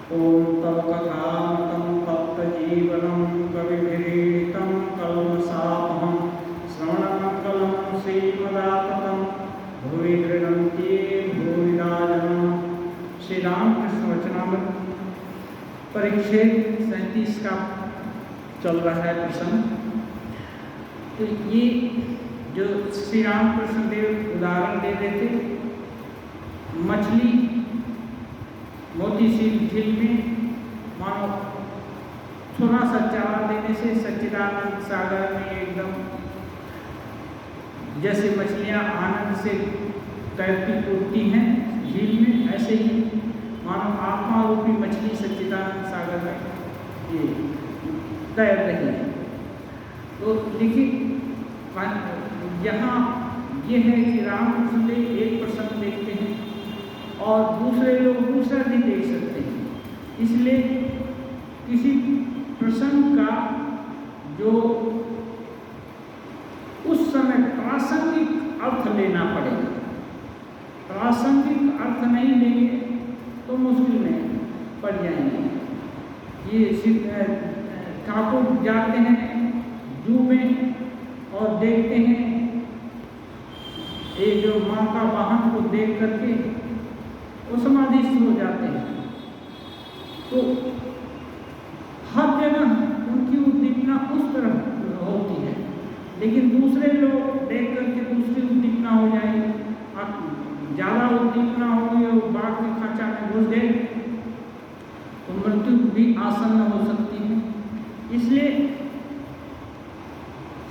ॐ तव कथामृतं तप्तजीवनं कविभिरीडितं कल्मषापहं श्रवणमङ्गलं श्रीमदाततं भुवि गृह्णन्ति भूरिदा जनाः। श्री रामकृष्ण वचनामृत परिच्छेद 37 का चल रहा है प्रसंग। तो ये जो श्री रामकृष्ण देव उदाहरण दे रहे थे, मछली मोती सी झील में मानो थोड़ा सा चारा देने से सच्चिदानंद सागर में एकदम जैसे मछलियां आनंद से तैरती कूदती हैं झील में, ऐसे ही मानो आत्मा रूपी मछली सच्चिदानंद सागर में ये तैर रही है। तो देखिए यहाँ ये है कि रामकृष्ण देव एक प्रसंग देखते हैं और दूसरे लोग दूसरा भी देख सकते हैं। इसलिए किसी प्रसंग का जो उस समय प्रासंगिक अर्थ लेना पड़ेगा। प्रासंगिक अर्थ नहीं लेंगे तो मुश्किल में पड़ जाएंगे। ये ठाकुर जाते हैं जू में और देखते हैं ये जो माँ का वाहन को देख करके वो समाधिस्थ हो जाते हैं। तो हर जगह उनकी उद्दीपना उस तरह होती है, लेकिन दूसरे लोग देख करके दूसरी उद्दीपना हो जाएगी। ज़्यादा उद्दीपना होगी और बाघ के खांचा में घुस गए तो मृत्यु भी आसन्न हो सकती है। इसलिए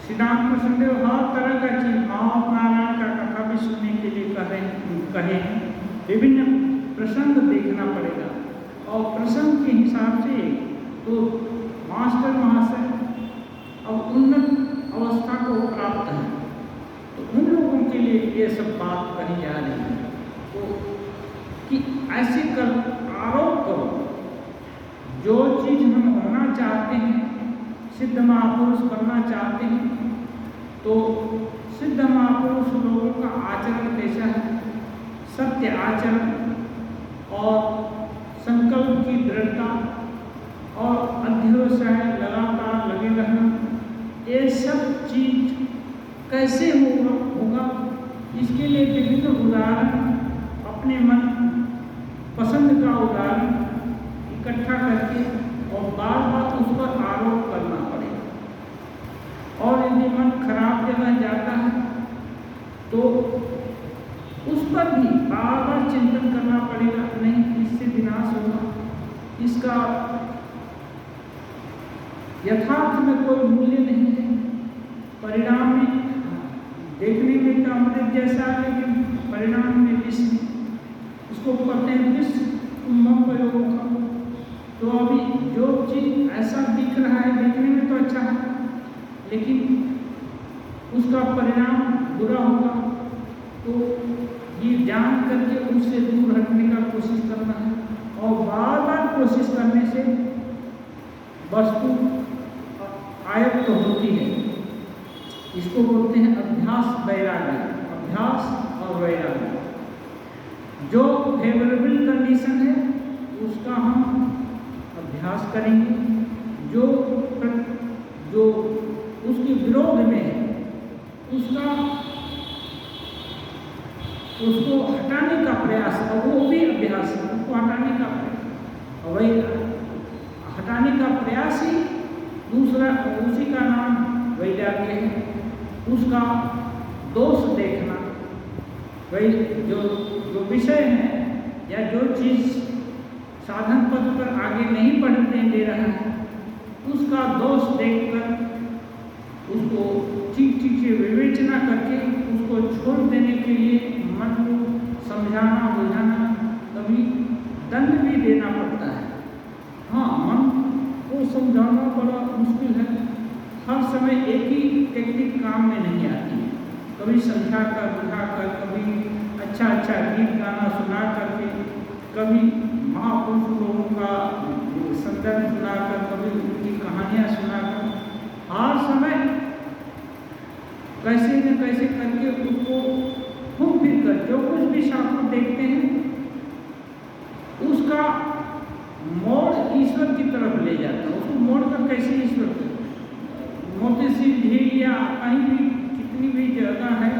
श्री रामकृष्ण देव हर तरह का चीज नारायण का कथा भी सुनने के लिए कहे हैं। विभिन्न प्रसंग देखना पड़ेगा और प्रसंग के हिसाब से तो मास्टर महाशय अब उन्नत अवस्था को प्राप्त है, तो उन लोगों के लिए ये सब बात कही जा रही है। तो कि ऐसे कर आरोप करो, जो चीज हम होना चाहते हैं, सिद्ध महापुरुष बनना चाहते हैं, तो सिद्ध महापुरुष लोगों का आचरण कैसा है? सत्य आचरण और संकल्प की दृढ़ता और अध्यवसाय लगातार लगे रहना, ये सब चीज कैसे होगा इसके लिए विभिन्न उदाहरण अपने मन पसंद का उदाहरण इकट्ठा करके और बार बार उस पर आरोप करना पड़ेगा। और यदि मन खराब जगह जाता है तो उस पर भी बार बार चिंतन करना पड़ेगा, नहीं इससे विनाश होगा, इसका यथार्थ में कोई मूल्य नहीं है। परिणाम में देखने में तो अमृत जैसा, लेकिन परिणाम में विष, इसको कहते हैं विष कुंभम प्रयोग का। तो अभी जो चीज ऐसा दिख रहा है, देखने में तो अच्छा है, लेकिन उसका परिणाम बुरा होगा। तो ये जान करके उससे दूर हटने का कोशिश करना है और बार बार कोशिश करने से वस्तु आयत्त होती है। इसको बोलते हैं अभ्यास वैराग्य, अभ्यास और वैराग्य। जो फेवरेबल कंडीशन है उसका हम अभ्यास करेंगे, जो उसके विरोध में है उसको हटाने का प्रयास, और वो भी अभ्यास है, उसको हटाने का प्रयास, वही हटाने का प्रयास ही दूसरा, उसी का नाम वैराग्य है। उसका दोष देखना, वही जो विषय है या जो चीज साधन पथ पर आगे नहीं बढ़ने दे रहा है, उसका दोष देखकर उसको ठीक से विवेचना करके उसको छोड़ देने के लिए मन को समझाना बुझाना, कभी दंड भी देना पड़ता है। हाँ, मन को समझाना बड़ा मुश्किल है, हर समय एक ही टेक्निक काम में नहीं आती है। कभी समझा कर बुझा कर, कभी अच्छा गीत गाना सुना करके, कभी महापुरुष लोगों का संदर्भ सुनाकर, कभी उनकी कहानियाँ सुनाकर, हर समय कैसे न कैसे करके उसको घूम फिर कर जो कुछ भी शास्त्र देखते हैं उसका कैसे ईश्वर को? मोती सिंह झील या कहीं भी कितनी भी जगह है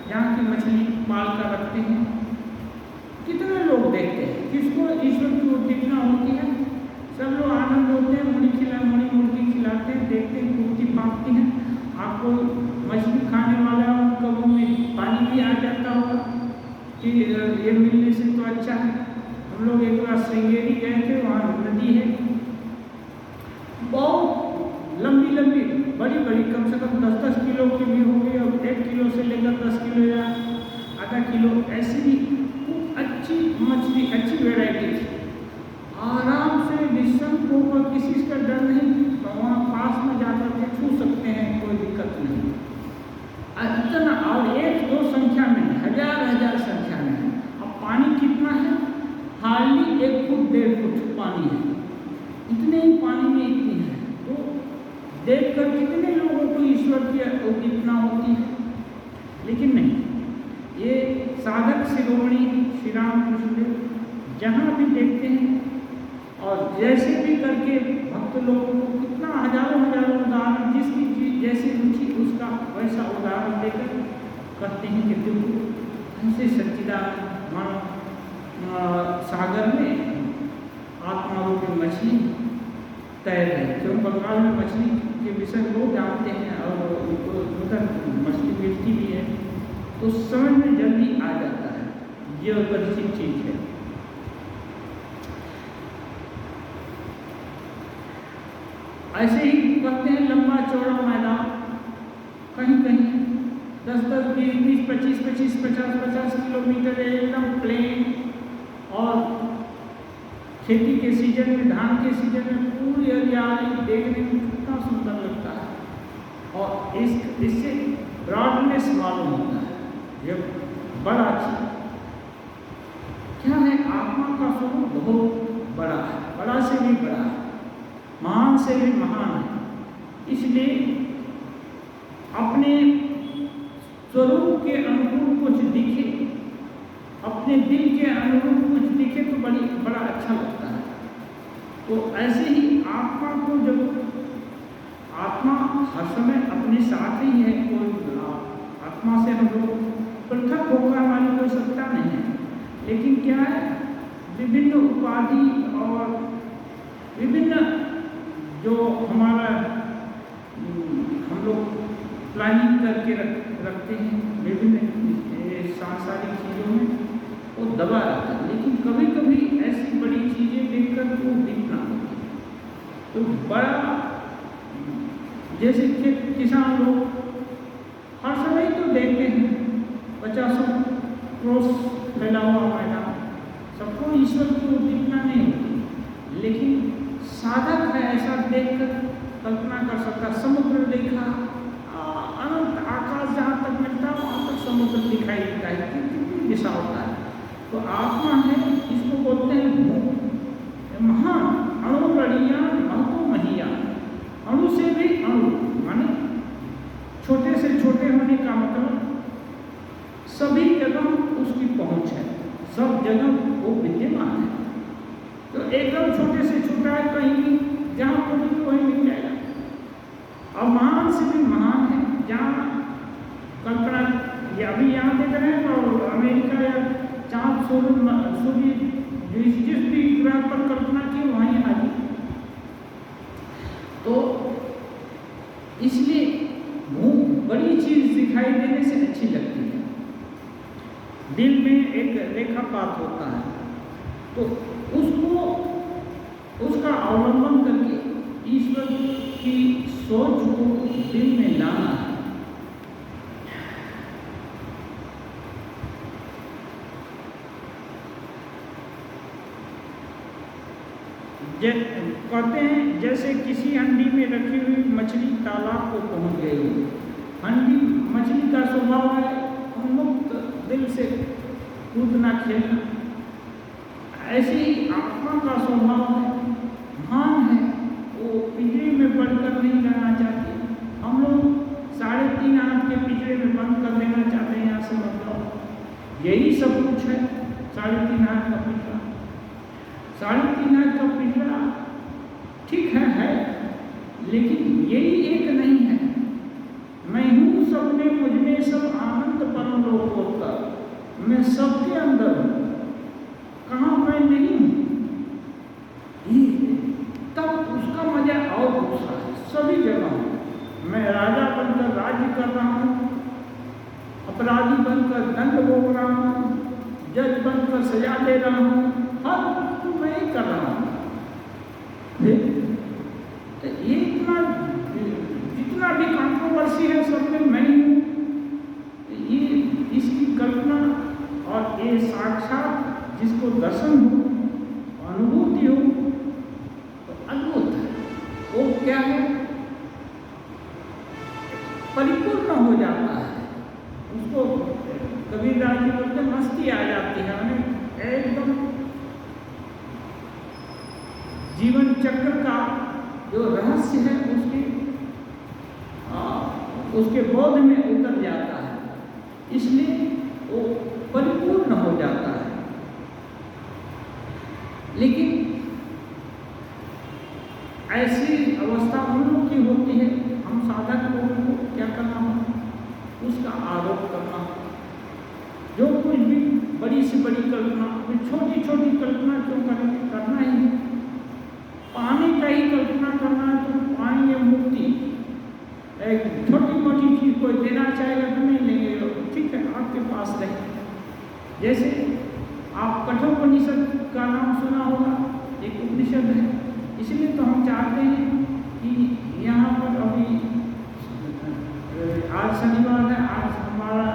जहाँ की मछली पाल कर रखते हैं, कितने लोग देखते हैं, किसको ईश्वर की उद्दीपना होती है, सब लोग आनंद होते हैं, मुर्गी खिलाते हैं, देखते हैं, कुर्ती पापती हैं। आपको मछली खाने वाला उन कबों में पानी भी आ जाता होगा कि ये मिलने से तो अच्छा है। हम लोग एक बार श्रृंगेरी गए थे, वहाँ नदी है, बहुत लंबी लंबी बड़ी बड़ी, कम से कम 10-10 किलो की भी होगी, और 1 किलो से लेकर 10 किलो या आधा किलो ऐसी भी अच्छी मछली, अच्छी वैरायटी थी। आराम से निःशंक होकर, किसी का डर नहीं, तो वहाँ पास में जाकर के छू सकते हैं, कोई दिक्कत नहीं। इतना, और 1-2 संख्या में, हजार संख्या में। अब पानी कितना है? हार्डली 1 फुट 1.5 फुट पानी है, इतने ही पानी में इतनी है। तो देखकर कितने लोगों को ईश्वर की उद्दीपना होती है, लेकिन नहीं। ये साधक शिरोमणि श्री रामकृष्ण देव जहाँ भी देखते हैं और जैसे भी करके भक्त लोगों को कितना हजारों उदाहरण, जिसकी जैसी रुचि उसका वैसा उदाहरण देकर करते हैं कि देखो ऐसे सच्चिदानंद मानव सागर में आत्मा रूपी मछली तैर है। क्यों? बंगाल में मछली के विषय लोग जानते हैं और उनको उधर मछली मिलती भी है, तो समझ में जल्दी आ जाता है, ये परिचित चीज है। ऐसे ही करते हैं लंबा चौड़ा मैदान, कहीं कहीं 10-10, 20-20, 25-25, 50-50 किलोमीटर एकदम प्लेन, और खेती के सीजन में, धान के सीजन में पूरी हरियाली देखने में कितना सुंदर लगता है, और इससे ब्रॉडनेस मालूम होता है। ये बड़ा चीज क्या है? आत्मा का स्वरूप बहुत बड़ा है, बड़ा से भी बड़ा है, महान से भी महान है। इसलिए अपने स्वरूप के अनुरूप कुछ दिखे, अपने दिल के अनुरूप कुछ दिखे तो बड़ा अच्छा लगता है। तो ऐसे ही आत्मा को, जब आत्मा हर समय अपने साथ ही है, कोई आत्मा से हम लोग पृथक होकर हमारी कोई सत्ता नहीं है, लेकिन क्या है, विभिन्न उपाधि और विभिन्न जो हमारा हम लोग प्लानिंग करके रखते हैं विभिन्न सांसारिक चीज़ों में, वो दबा रहता है। लेकिन कभी कभी ऐसी बड़ी चीज़ें देखकर तो दिखना होती है। तो बड़ा, जैसे कि किसान लोग हर समय तो देखते हैं 50 क्रोस फैला हुआ मैदान, सबको ईश्वर की उद्दीपना नहीं होती, लेकिन साधक है ऐसा देखकर कल्पना कर सकता। समुद्र देखा, अनंत आकाश जहाँ तक मिलता है वहाँ तक समुद्र दिखाई देता है, कितनी दिशा होता है। तो आत्मा है, इसको बोलते हैं महान, अणु लड़ियाँ महतो महिया, अणु से भी अणु, माने छोटे से छोटे होने का मतलब सभी जगह उसकी पहुँच है, सब जगह वो विद्यमान है। तो एकदम छोटे से छोटा है, कहीं भी जहाँ खोजेंगे वहीं मिल जाएगा। और महान से भी महान है, जहाँ कल्पना, ये अभी यहाँ देख रहे हैं तो अमेरिका या चाँद सूर्य जिस भी ग्रह पर कल्पना की वहीं हाजिर। तो इसलिए बड़ी चीज दिखाई देने से अच्छी लगती है। दिल में एक रेखापात होता है, तो उसका अवलंबन करके ईश्वर की सोच को दिल में लाना है। कहते हैं जैसे किसी हंडी में रखी हुई मछली तालाब को पहुंच गई। हंडी मछली का स्वभाव है उन्मुक्त दिल से कूदना खेलना, ऐसे ही आत्मा का स्वभाव है, महान है, वो पिंजरे में बंद कर नहीं रहना चाहती। हम लोग 3.5 हाथ के पिंजरे में बंद कर देना चाहते हैं। यहाँ से मतलब यही सब कुछ है। 3.5 हाथ का पिंजरा, 3.5 हाथ का पिंजरा ठीक है, मैं राजा बनकर राज्य कर रहा हूँ, अपराधी बनकर दंड भोग रहा हूँ, जज बनकर सजा दे रहा हूँ, हर तो मैं ही कर रहा हूँ। तो ये इतना जितना भी कंट्रोवर्सी है सब में मैं हूँ, ये इसकी कल्पना और ये साक्षात जिसको दर्शन हो, अनुभूति हो, तो अद्भुत है। वो क्या है, परिपूर्ण हो जाता है। उसको कबीरदास जी बोलते मस्ती आ जाती है, हमें एकदम जीवन चक्र का जो रहस्य है उसके बोध में उतर जाता है, इसलिए वो परिपूर्ण हो जाता है। लेकिन ऐसी अवस्था हम लोग की होती है, हम साधक लोगों को क्या करना हो, उसका आरोप करना हो। जो कुछ भी बड़ी से बड़ी कल्पना, छोटी छोटी कल्पना क्यों करेंगे, करना ही है। पानी का ही कल्पना करना है तो पानी या मुक्ति, एक छोटी मोटी चीज कोई देना चाहेगा तो नहीं लेंगे, ठीक है आपके पास रहे। जैसे आप कठोपनिषद का नाम सुना होगा, एक उपनिषद है, इसलिए तो हम चाहते हैं कि यहाँ पर अभी आज शनिवार है, आज हमारा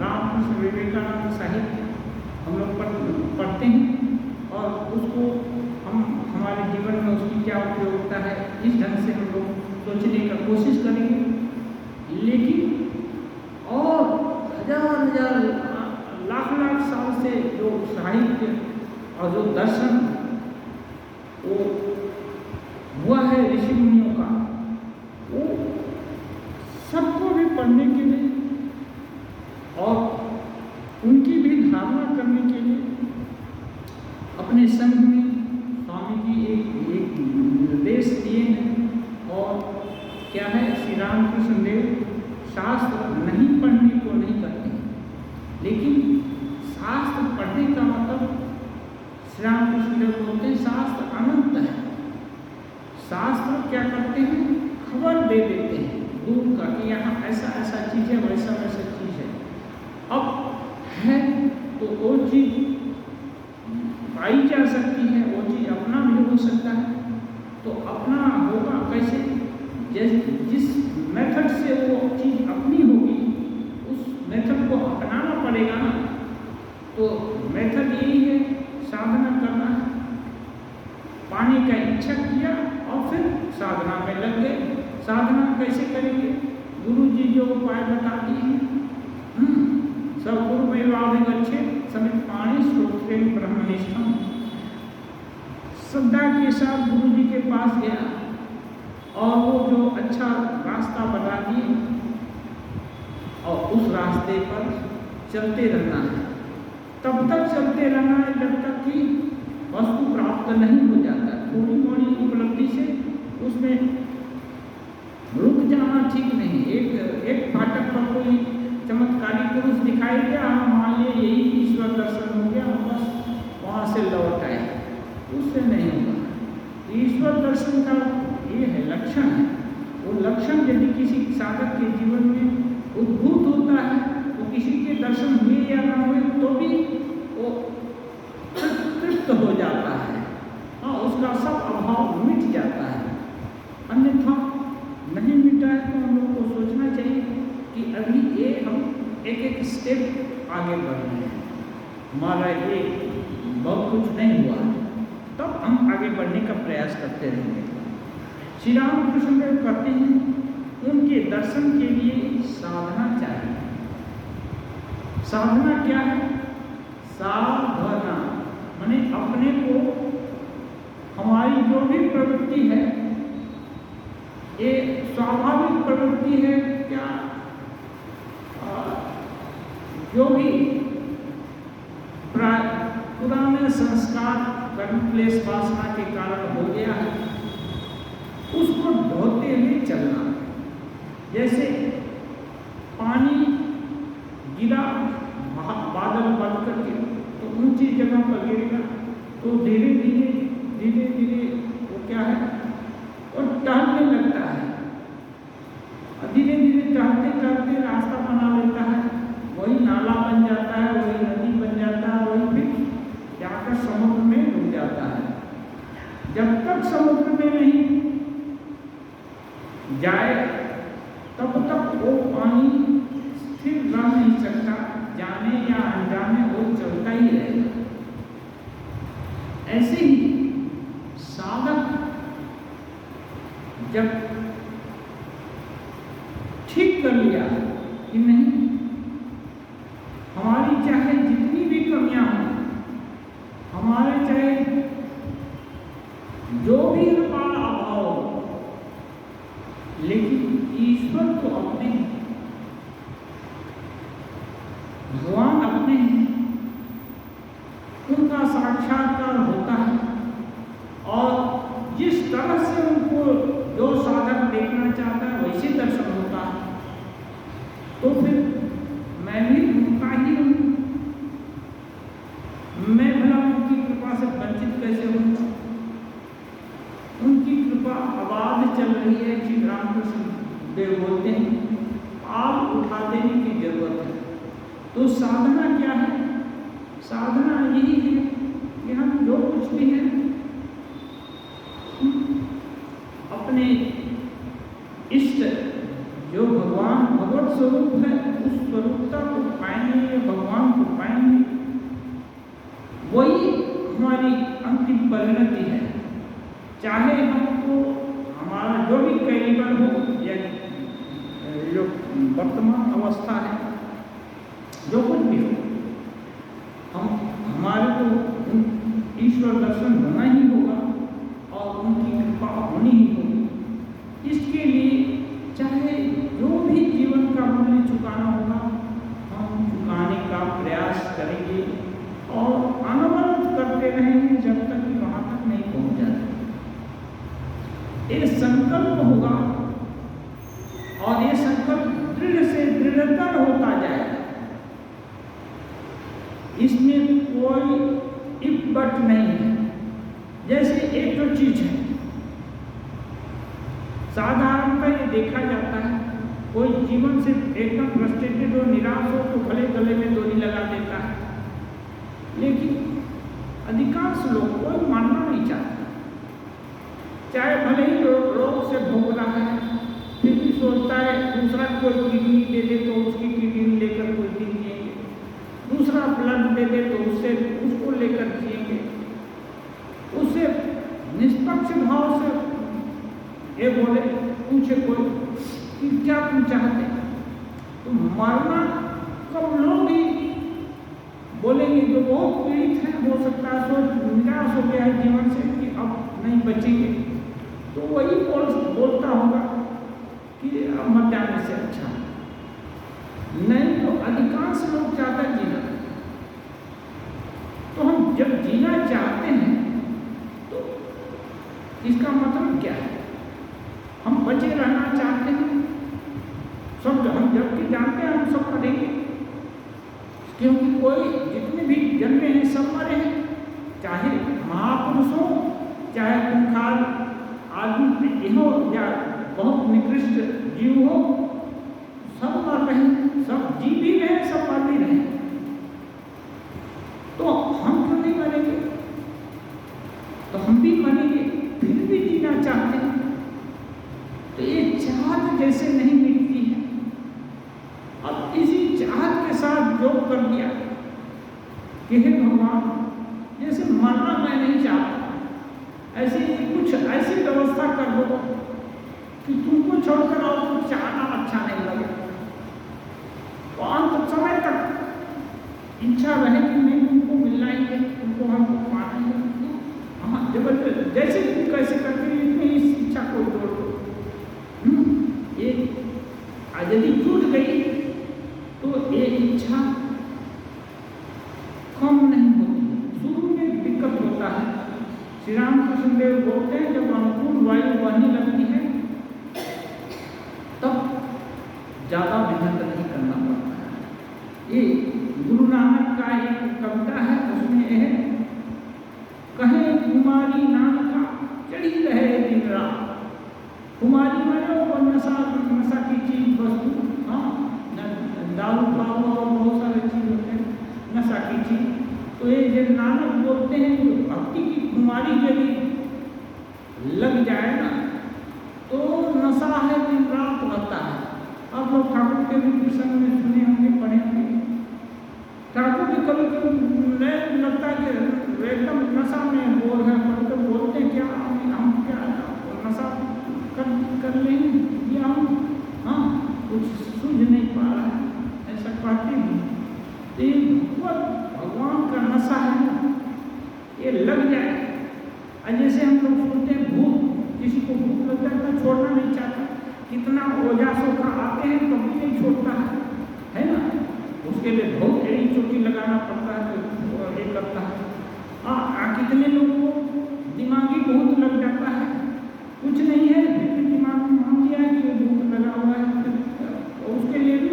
रामकृष्ण विवेकानंद साहित्य हम लोग पढ़ते हैं और उसको हम हमारे जीवन में उसकी क्या उपयोगिता है इस ढंग से हम लोग सोचने का कोशिश करेंगे। लेकिन और हजार लाख साल से जो साहित्य और जो दर्शन वो हुआ है ऋषि मुनियों का, वो सबको भी पढ़ने के लिए और उनकी भी धारणा करने के लिए अपने संघ में स्वामी जी एक निर्देश दिए हैं। और क्या है, श्री रामकृष्ण देव शास्त्र नहीं पढ़ने को नहीं करते, लेकिन शास्त्र पढ़ने का मतलब श्री रामकृष्ण देव बोलते हैं शास्त्र अनंत है। शास्त्र क्या करते हैं, खबर दे देते हैं दूर का कि यहाँ ऐसा ऐसा चीज़ है, वैसा वैसा चीज़ है। अब है तो वो चीज़ पाई जा सकती है, वो चीज़ अपना भी हो सकता है। तो अपना होगा कैसे, जिस मेथड से वो चीज़ अपनी होगी उस मेथड को अपनाना पड़ेगा ना। तो मेथड यही है, साधना करना है। पाने का इच्छा किया और फिर साधना में लग गए। साधना कैसे करेंगे, गुरु जी जो उपाय बता दिए हैं, सब गुरु में वाभिगच्छे समित पाणी श्रोत्रेण ब्रह्मनिष्ठम। श्रद्धा के साथ गुरु जी के पास गया और वो जो अच्छा रास्ता बता दिए और उस रास्ते पर चलते रहना है। तब तक चलते रहना है जब तक कि वस्तु प्राप्त नहीं हो जाता। थोड़ी मोड़ी उपलब्धि से उसमें रुक जाना ठीक नहीं। एक फाटक पर कोई चमत्कारी पुरुष दिखाई दिया, हम मान लिए यही ईश्वर दर्शन हो गया, हम बस वहाँ से लौट आए, उससे नहीं होगा। ईश्वर दर्शन का ये है लक्षण है। वो लक्षण यदि किसी साधक के जीवन में उद्भूत होता है तो किसी के दर्शन हुए या ना हुए तो भी वो तृप्त हो जाता है। हाँ, उसका सब अभाव मिट जाता है। अन्यथा नहीं मिटा है तो हम लोग को सोचना चाहिए कि अभी ये हम एक स्टेप आगे बढ़ रहे हैं, हमारा ये बहुत कुछ नहीं हुआ, तब हम आगे बढ़ने का प्रयास करते रहेंगे। श्री रामकृष्ण देव कहते हैं उनके दर्शन के लिए साधना चाहिए। साधना क्या है, साधना माने अपने को, हमारी जो भी प्रवृत्ति है ये स्वाभाविक प्रवृत्ति है क्या, जो भी पुराने संस्कार कर्म क्लेश वासना के कारण हो गया है उसको धोते हुए चलना। जैसे पानी गिरा बादल बन करके तो ऊंची जगह पर गिरेगा तो धीरे धीरे वो क्या है, और टहलने लगता है। जब तक समुद्र में नहीं जाए तब तक वो पानी स्थिर रह नहीं सकता, जाने या अनजाने वो चलता ही रहेगा। ऐसे ही साधक जब ठीक कर लिया कि नहीं, हमारी चाहे जितनी भी कमियां हों, हमारे चाहे जो भी हमारा अभाव हो, लेकिन ईश्वर तो अपने हैं, भगवान अपने हैं, उनका साक्षात्कार होता है। और जिस तरह से उनको जो साधक देखना चाहता है वैसे दर्शन होता है, तो फिर मैं भी उनका ही हूँ, मैं भला उनकी कृपा से वंचित कैसे हूँ? उनकी कृपा आवाज चल रही है। श्री रामकृष्ण देव बोलते हैं आप उठा देने की जरूरत है। तो साधना क्या है? साधना यही है कि हम जो कुछ भी हैं अपने इष्ट जो भगवान भगवत स्वरूप है उस स्वरूपता को पाएंगे, भगवान को पाएंगे, वही हमारी अंतिम परिणति है। चाहे हमको हमारा जो भी कैलिबर हो या जो वर्तमान अवस्था है, जो कुछ भी हो, हमारे को ईश्वर दर्शन होना ही होगा और उनकी कृपा होनी ही होगी। इसके लिए चाहे जो भी जीवन का मूल्य चुकाना होगा हम चुकाने का प्रयास करेंगे और अनवरत करते रहेंगे जब तक कि वहाँ तक नहीं पहुँच जाते। एक संकल्प होगा और ये संकल्प दृढ़ से दृढ़तर होता जाएगा। इसमें कोई इफ बट नहीं है। जैसे एक तो चीज है, साधारणतः ये देखा जाता है, कोई जीवन से एकदम फ्रस्ट्रेटेड हो, निराश हो तो भले गले में डोरी लगा देता है, लेकिन अधिकांश लोग कोई मानना नहीं चाहता। चाहे भले ही रोग से भोग रहा है, फिर भी सोचता है दूसरा कोई किडनी दे दे तो उसकी किडनी लेकर कोई दिन जिएंगे, दूसरा ब्लड दे दे तो उससे उसको लेकर जिएंगे। उससे निष्पक्ष भाव से ये बोले पूछे कोई कि क्या तुम चाहते, तो मरना कब लोग ही बोलेंगे जो बहुत पीड़ित है, हो सकता है सोच निराश हो गया है जीवन से कि अब नहीं बचेंगे, तो वही बोलता होगा कि अब मर जाने से अच्छा। नहीं तो अधिकांश लोग चाहता है जीना। तो हम जब जीना चाहते हैं तो इसका मतलब क्या है? हम बचे रहना चाहते हैं, सब हम जबकि जानते हैं हम सब मरेंगे, क्योंकि कोई जितने भी जन्मे हैं सब मरे हैं, चाहे महापुरुष हो चाहे खूंखार आदमी हो या बहुत निकृष्ट जीव हो, सब मर रहे हैं, सब जी भी रहे, सब मर भी रहे। तो हम क्यों नहीं मरेंगे? तो हम भी मरेंगे, फिर भी जीना चाहते हैं। तो ये चाहत जैसे नहीं मिटती है। अब इसी चाहत के साथ जोड़ कर दिया कि हे भगवान, जैसे मरना मैं नहीं चाहता, ऐसे ही कुछ ऐसी व्यवस्था कर दो कि तुमको छोड़कर और कुछ चाहना अच्छा नहीं लगे, तो अंत समय तक इच्छा रहे कि नहीं तुमको मिलना ही है, तुमको हमको पाना ही है। हाँ, जबरदस्त जैसे तुम कैसे करके इतनी इस इच्छा को जोड़ दो। ये यदि टूट गई तो ये इच्छा कम नहीं होती, शुरू में दिक्कत होता है। श्री रामकृष्ण देव बोलते हैं जब अनुकूल वायु बहने लगती है तब ज्यादा मेहनत नहीं करना पड़ता है। ये गुरु नानक का एक कविता है, उसमें यह कहे कुमारी नानका चढ़ी रहे दिन रात। कुमारी माने वो नशा की चीज वस्तु, हाँ, दारू पाओ और बहुत सारे चीज होते हैं नशा की चीज। तो ये जो नानक बोलते हैं जो भक्ति की कुमारी यदि आपके भी प्रसंग में सुने होंगे, पढ़े होंगे। ठाकुर भी कभी कभी लगता है कि एकदम नशा में बोल है, पढ़कर बोलते हैं क्या हम क्या नशा कर लेंगे या हम कुछ सूझ नहीं पा रहा है, ऐसा कहते हैं। तो ये भगवान का नशा है ना, ये लग जाए। जैसे हम लोग सुनते हैं भूख, किसी को भूख लगता है तो छोड़ना नहीं चाहता, कितना ओझा सोखा आते हैं तो भी नहीं छोड़ता है ना। उसके लिए बहुत एड़ी चोटी लगाना पड़ता है तो ये लगता है। कितने लोगों को दिमागी बहुत लग जाता है, कुछ नहीं है फिर भी दिमाग में मान लिया है कि भूख लगा हुआ है, तो उसके लिए भी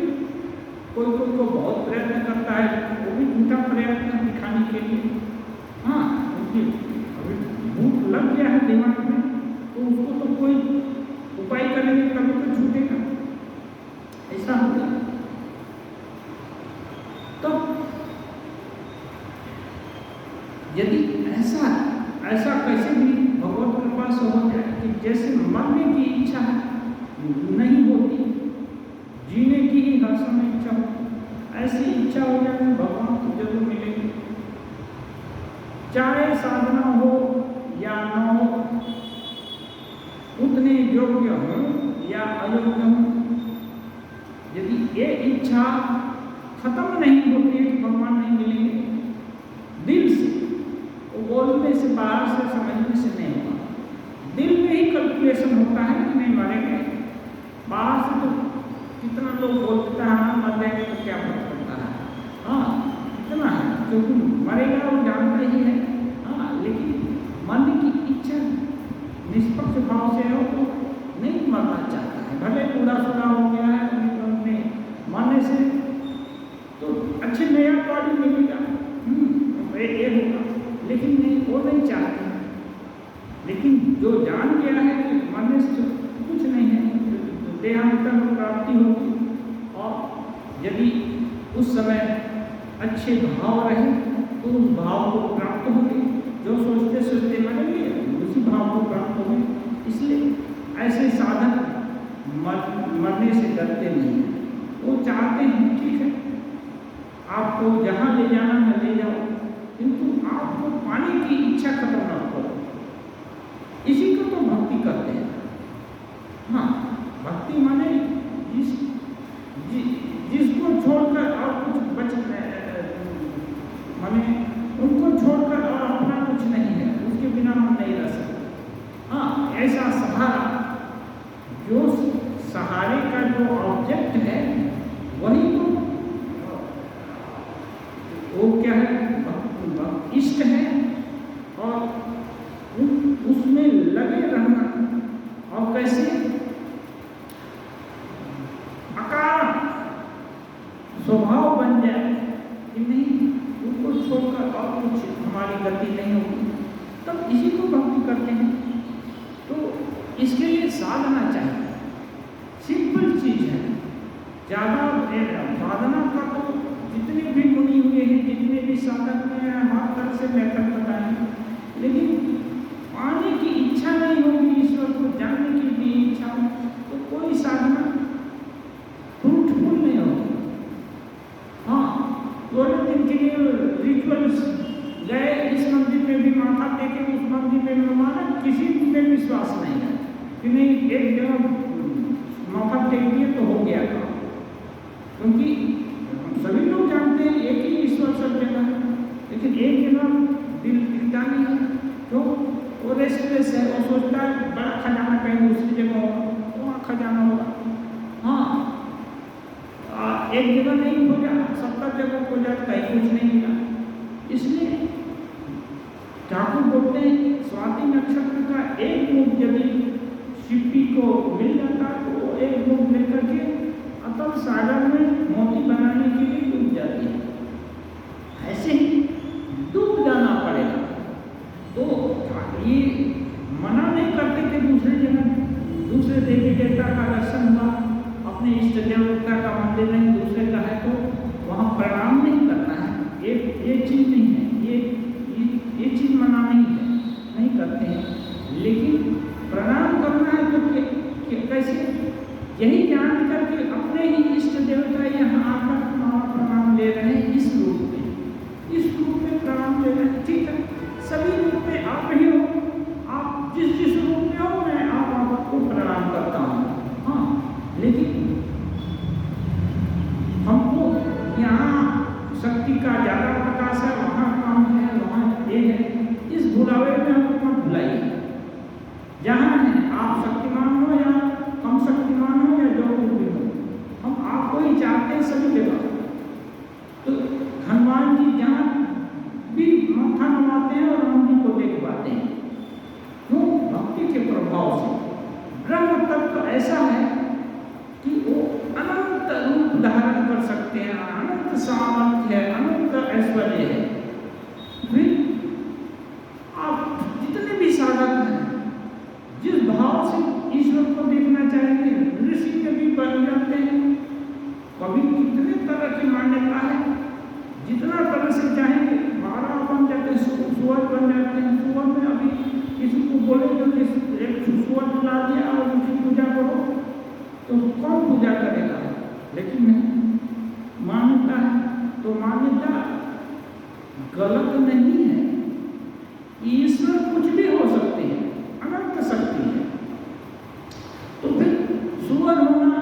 कोई को बहुत प्रयत्न करता है, वो भी झूठा प्रयत्न दिखाने के लिए। अभी भूख लग गया है दिमाग में तो उसको तो कोई उपाय करेंगे कभी तो छूटेगा, ऐसा होता है। तो यदि ऐसा कैसे भी भगवत कृपा से हो जाए कि जैसे मरने की इच्छा नहीं होती, जीने की ही हर समय इच्छा हो, ऐसी इच्छा हो जाए भगवान को जरूर मिलेगी। चाहे साधना हो या न हो, उतने योग्य हो या अयोग्य हो, यदि ये इच्छा खत्म नहीं होती है कि भगवान नहीं मिलेंगे, दिल से वो बोलने से बाहर से समझने से नहीं होगा। दिल में ही कैलकुलेशन होता है कि नहीं मरेंगे, बाहर से तो कितना लोग बोलते हैं मर जाएंगे तो क्या फर्क पड़ता है, इतना है क्योंकि मरेगा वो जानता ही है। लेकिन मरने की इच्छा निष्पक्ष भाव से हो तो नहीं मरना चाहता है, भले पूरा सुना हो गया है अपने मरने से तो अच्छे नया बॉडी मिलेगा, ये होगा, लेकिन नहीं वो नहीं चाहते। लेकिन जो जान गया है कि मरने से कुछ नहीं है, देहांतर प्राप्ति होगी, और यदि उस समय अच्छे भाव रहे तो उस भाव को प्राप्त होंगे, जो सोचते सोचते मरेंगे उसी भाव को प्राप्त होंगे। इसलिए ऐसे साधक मरने से डरते नहीं, वो चाहते हैं ठीक है आपको जहाँ ले जाना है ले जाओ, किंतु आपको पाने की इच्छा खत्म ना करो। इसी को तो भक्ति करते हैं। भक्ति माने जिसको छोड़कर और कुछ बच माने उनको छोड़कर और अपना कुछ नहीं है, उसके बिना हम नहीं रह सकते। ऐसा सहारा, जो सहारे का जो ऑब्जेक्ट है वही तो वो क्या है, इष्ट है, और उसमें लगे रहना। और कैसे अकारण स्वभाव बन जाए कि नहीं उनको छोड़कर और कुछ हमारी गति नहीं होगी, तब इसी को भक्ति करते हैं। तो इसके लिए साधना चाहिए, सिंपल चीज है। ज़्यादा साधना का तो जितने भी मुनि हुए हैं, जितने भी साधक में हर तरह से मेथड बताए, लेकिन पाने की इच्छा नहीं होगी, ईश्वर को जानने की भी इच्छा हो, तो कोई साधना फ्रूटफुल नहीं होगी। थोड़े दिन के लिए रिचुअल्स गए, इस मंदिर में भी माथा टेके, उस मंदिर में माना, किसी में विश्वास नहीं है कि नहीं एक जगह माथा टेक दिए तो हो गया काम, क्योंकि सभी लोग जानते हैं एक ही ईश्वर सब जगह है, लेकिन एक जगह दिल टिकता नहीं है, तो वो रेस्टलेस है, वो सोचता है बड़ा खजाना कहीं दूसरी जगह होगा, वहाँ खजाना होगा। एक जगह नहीं खोजा, 70 जगह खोजा, कहीं कुछ नहीं मिला। इसलिए ठाकुर बोलते हैं स्वाति नक्षत्र का एक मुख यदि शिल्पी को मिल जाता तो वो एक मुख लेकर के अतल सागर में मोती बनाने के लिए डूब जाती है। ऐसे ही डूब जाना पड़ेगा। तो ये मना नहीं करते कि दूसरे देवी देवता का दर्शन हुआ, अपने इष्ट देवता का मंदिर नहीं दूसरे का है तो वहाँ प्रणाम नहीं करना है, ये चीज़ नहीं है, ये चीज़ मना नहीं है, नहीं करते हैं। लेकिन प्रणाम करना है तो कैसे, यही जान करके अपने ही इष्ट लेकिन हमको यहाँ शक्ति का ज़्यादा प्रकाश है, वहाँ काम है, वहाँ ये है, इस भुलावे में हमको मत भुलाइए। जहाँ है आप शक्तिमान हो या कम शक्तिमान हो या जो कुछ भी हो, हम आपको ही चाहते हैं सभी जगह। तो हनुमान जी जहाँ भी माथा नवाते हैं और हम जी को देख पाते हैं, तो भक्ति के प्रभाव से ब्रह्म तत्व ऐसा है कि वो अनंत रूप धारण कर सकते हैं, अनंत सामर्थ्य है, अनंत ऐश्वर्य है। फिर आप जितने भी साधक हैं, जिस भाव से ईश्वर को देखना चाहेंगे, ऋषि के भी बन जाते हैं। कभी कितने तरह की मान्यता है, जितना तरह से चाहेंगे महाराज बन जाते हैं, सुअर बन जाते हैं। सुअर में अभी किसी को बोले जो एक सुअर बुला दिया और उसकी पूजा करो, तो कौन पूजा करेगा? लेकिन नहीं, मान्यता है। तो मान्यता गलत नहीं है। ईश्वर कुछ भी हो सकते हैं, अनंत शक्ति है। तो फिर सुअर होना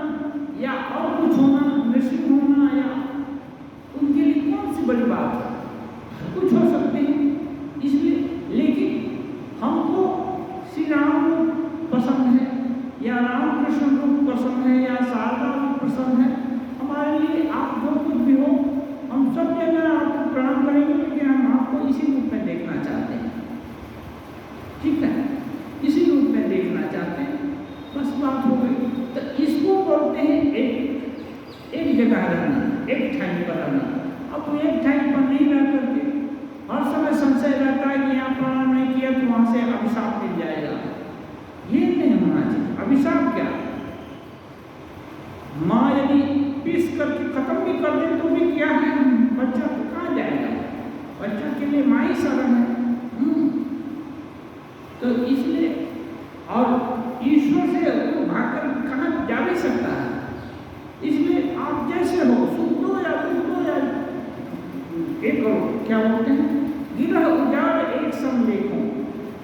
या और कुछ होना, ऋषि होना, या उनके लिए कौन सी बड़ी बात है? कुछ हो सकते हैं। इसलिए लेकिन हमको श्री राम पसंद है या रामकृष्ण रूप पसंद है या शारदा रूप पसंद है, हमारे लिए आप जो कुछ भी हो, हम सब जगह आपको प्रणाम करेंगे, लेकिन हम आपको इसी रूप में देखना चाहते हैं। ठीक है, इसी रूप में देखना चाहते हैं, बस बात हो गई। तो इसको बोलते हैं एक जगह रहना, एक ठाई पर रहना। अब एक ठाई पर नहीं रह करके हर समय संशय रहता है कि यहाँ प्रणाम नहीं किया तो वहाँ से अभिशाप मिल जाएगा। ये नहीं होना चाहिए। अभिशाप क्या? माँ यदि पीस करके खत्म भी कर दे तो भी क्या है, बच्चा तो कहाँ जाएगा? बच्चा के लिए माँ ही शरण है। तो इसलिए और ईश्वर से भागकर कहाँ जा भी सकता है। इसलिए आप जैसे हो, शुद्ध हो या दुष्ट हो या एक क्या बोलते हैं, गिरह उजाड़ एक सम देखो,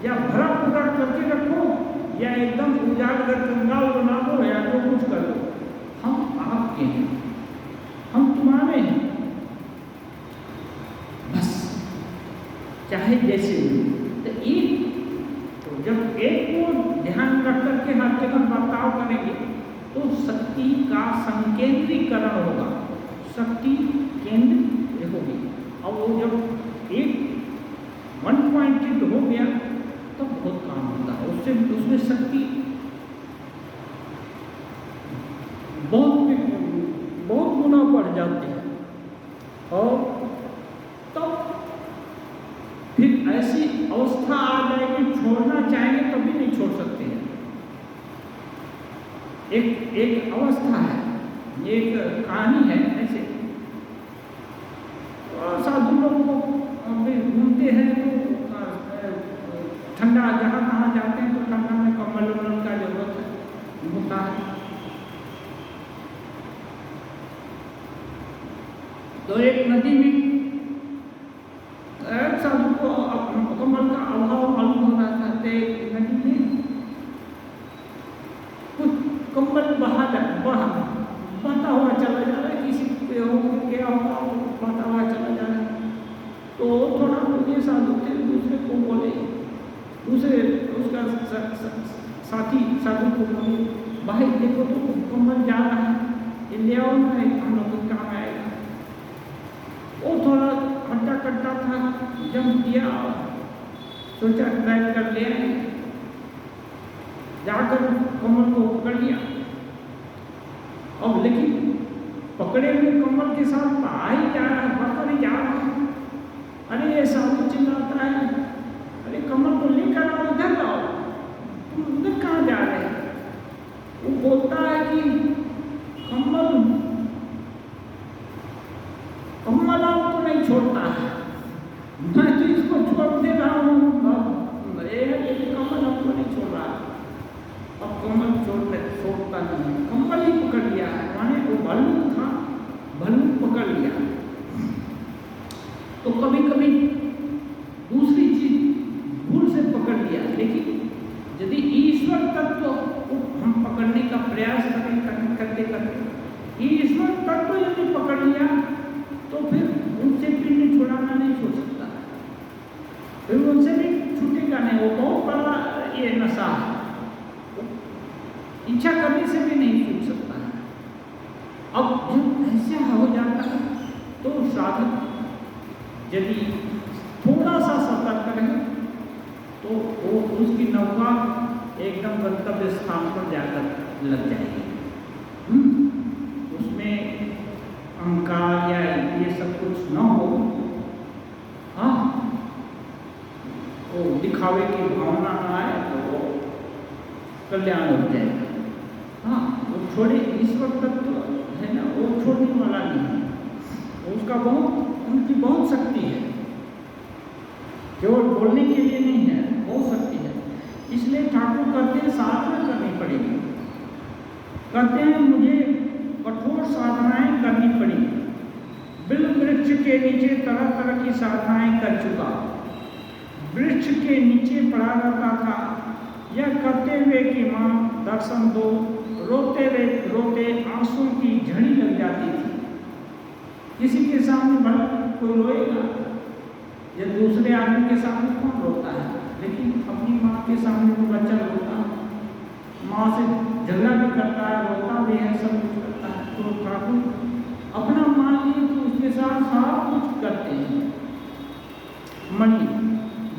या भरा पूरा करके रखो या एकदम उजाड़ कर कंगाल बना दो या जो कुछ कर दो, हम आपके हैं, हम तुम्हारे हैं, बस चाहे जैसे भी। तो जब एक को ध्यान रख करके हर जगह बर्ताव करेंगे तो शक्ति का संकेंद्रीकरण होगा, शक्ति केंद्र होगी। और वो जब एक 1 पॉइंटेड हो गया तो बहुत काम होता है, उसमें शक्ति बहुत गुना बढ़ जाती है। और तब फिर ऐसी अवस्था आ जाएगी, छोड़ना चाहेंगे तभी नहीं छोड़ सकते हैं। एक अवस्था है, एक कहानी है ऐसे। साधु लोग घूमते हैं तो ठंडा जहाँ कहाँ जाते हैं तो ठंडा में कम्बल उम्बल का जरूरत होता है। तो एक नदी में साधु को कम्बल का अभाव मालूम हो रहा था। नदी में कुछ कम्बल बहता हुआ चला जा रहा है, किसी पे हो क्या होगा बहता हुआ चला जा रहा है। तो थोड़ा पुण्य साधु थे, दूसरे को बोले, दूसरे उसका साथी साधु को बोले, भाई देखो तो कम्बल जा रहा है, ये ले आओ ना, हम लोग को काम आएगा। वो थोड़ा खट्टा खट्टा था, जम दिया और सोचा ट्राई कर ले आए। जाकर कमल को पकड़ लिया। अब लेकिन पकड़े हुए कमल के साथ ही जा रहा है, पकड़ ही जा रहा है। अरे ये साधु चिल्लाता है, अरे कमल को लेकर आओ, इधर लाओ, तुम उधर कहाँ जा रहे हैं? वो बोलता है कि कमल आपको नहीं छोड़ता है, मैं तो इसको छोड़ दे रहा हूँ, कमल आपको नहीं छोड़ रहा है। अब कमल छोड़ता नहीं, कमल ही पकड़ लिया है, माने वो भालू था, भालू पकड़ लिया। तो कभी कभी दूसरी चीज भूल से पकड़ लिया, लेकिन यदि ईश्वर तत्व हम पकड़ने का प्रयास करते करते ये ईश्वर तत्व यदि पकड़ लिया तो फिर उनसे पिंड छुड़ाना नहीं छूट सकता, फिर उनसे भी छूटेगा नहीं। वो बहुत बड़ा ये नशा है, इच्छा करने से भी नहीं छूट सकता है। अब जब ऐसा हो जाता है तो साधक यदि थोड़ा सा सतर्क रहे तो वो उसकी नौका एकदम गंतव्य स्थान पर जाकर लग जाएगी। उसमें अहंकार या ये सब कुछ न हो, हाँ, वो दिखावे की भावना न आए तो वो कल्याण हो जाएगा। हाँ, वो छोड़े ईश्वर तत्व है ना, वो छोड़ने वाला नहीं है, उसका उनकी बहुत शक्ति है, केवल बोलने के लिए नहीं है, बहुत शक्ति है। इसलिए ठाकुर कहते हैं साधना करनी पड़ेगी, कहते हैं मुझे कठोर साधनाएं करनी पड़ी, बिल वृक्ष के नीचे तरह तरह की साधनाएं कर चुका, वृक्ष के नीचे पड़ा रहता था, यह कहते हुए कि माँ दर्शन दो, रोते रोते आंसुओं की झड़ी लग जाती थी। किसी के सामने भला कोई रोएगा या दूसरे आदमी के सामने कौन रोता है, लेकिन अपनी माँ के सामने वो बच्चा रोता है, माँ से झगड़ा भी करता है, रोता भी है, सब कुछ करता है। तो ठाकुर अपना मान लिए तो उसके साथ सब कुछ करते हैं। मणि,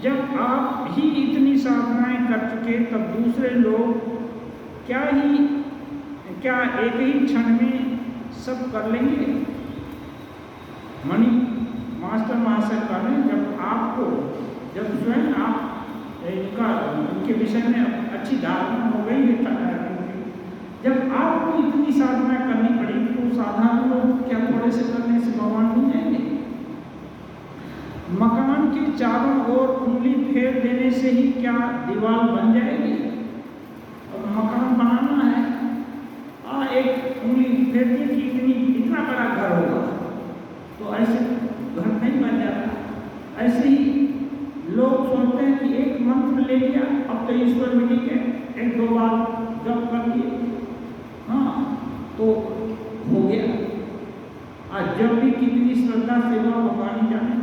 जब आप ही इतनी साधनाएं कर चुके तब दूसरे लोग क्या एक ही क्षण में सब कर लेंगे? मणि, मास्टर महाशय कह रहे हैं जब स्वयं आप उनके विषय में अच्छी धारणा हो गई है, जब आपको इतनी साधना करनी पड़ी तो साधारण लोग क्या थोड़े से करने से भगवान बन जाएंगे? मकान के चारों ओर उंगली फेर देने से ही क्या दीवार बन जाएगी? और मकान बनाना है, एक उंगली फेरने की इतना बड़ा घर होगा तो ऐसे घर नहीं बन जाता। ऐसे ही लोग सोचते हैं कि एक मंत्र ले लिया, अब तो ईश्वर मिली के एक दो बार जप कर लिए, हाँ तो हो गया। आज जब भी कितनी श्रद्धा सेवा भगवान जाने।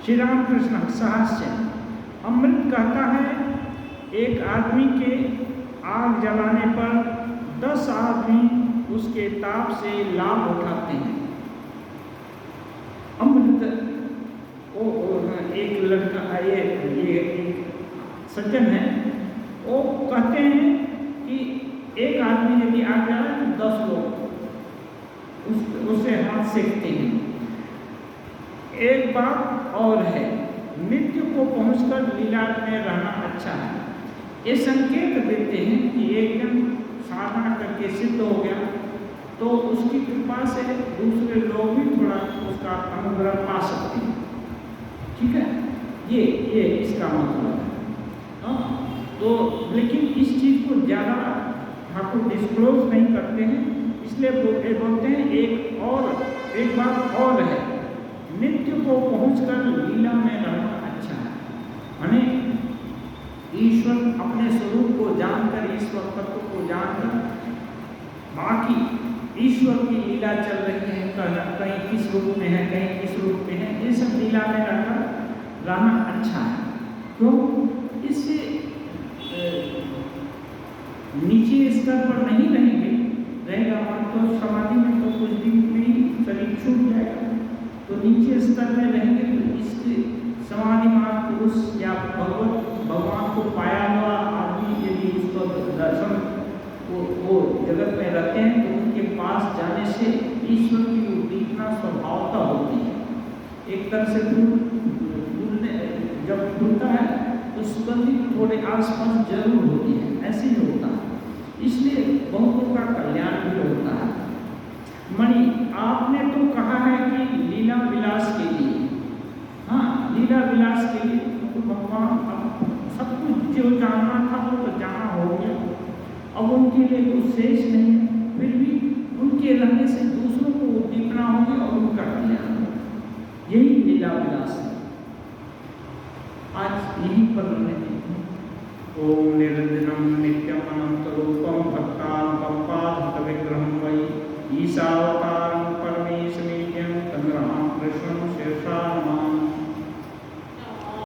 श्री रामकृष्ण सहस्य अमृत कहता है एक आदमी के आग जलाने पर 10 आदमी उसके ताप से लाभ उठाते हैं। अमृत एक लड़का ये एक सज्जन है, वो कहते हैं कि एक आदमी यदि आग जलाए तो 10 लोग उससे हाथ सेकते हैं। एक बात और है, मृत्यु को पहुंचकर लीला में रहना अच्छा है। ये संकेत देते हैं कि एक जन साधना करके सिद्ध हो गया तो उसकी कृपा से दूसरे लोग भी थोड़ा उसका अनुग्रह पा सकते हैं। ठीक है, ये इसका मतलब है। हाँ, तो लेकिन इस चीज़ को ज़्यादा ठाकुर डिस्क्लोज नहीं करते हैं, इसलिए बोलते हैं एक बात और है, नित्य को पहुंचकर लीला में रहना अच्छा है। माने ईश्वर अपने स्वरूप को जानकर, ईश्वर तत्व को जानकर, बाकी ईश्वर की लीला चल रही है, कहीं किस रूप में है, कहीं किस रूप में है, ये सब लीला में रहना अच्छा है। क्यों? इससे नीचे स्तर पर नहीं रहेगा मन तो समाधि में तो कुछ दिन में ही शरीर छूट जाएगा, तो नीचे स्तर में रहेंगे तो इसके समाधिमान पुरुष या भगवान को पाया हुआ आदमी यदि उसको दर्शन वो जगत में रहते हैं तो उनके पास जाने से ईश्वर की उद्दीपना स्वभावता होती है। एक तरह से जब फूलता है तो सुगंधित थोड़े आसपास जरूर होती है, ऐसे ही होता है, इसलिए बहुतों का कल्याण भी होता है। मणि, आपने तो कहा है कि लीला विलास के लिए, हाँ लीला विलास के लिए तो भगवान सब कुछ जो जानना था वो तो जाना हो गया, अब उनके लिए कुछ शेष नहीं है, फिर भी उनके रहने से दूसरों को उद्दीपना होगी और उनका कल्याण होगा, यही लीला विलास है। आज यहीं पर रहने देते हैं। ओम निरंजनम नित्यम अनंतरूपम भक्तानुकंपाधृतविग्रहं वै ईशावतारं परमेशमीड्यं तन्नमामि कृष्णं शीर्षा नमः।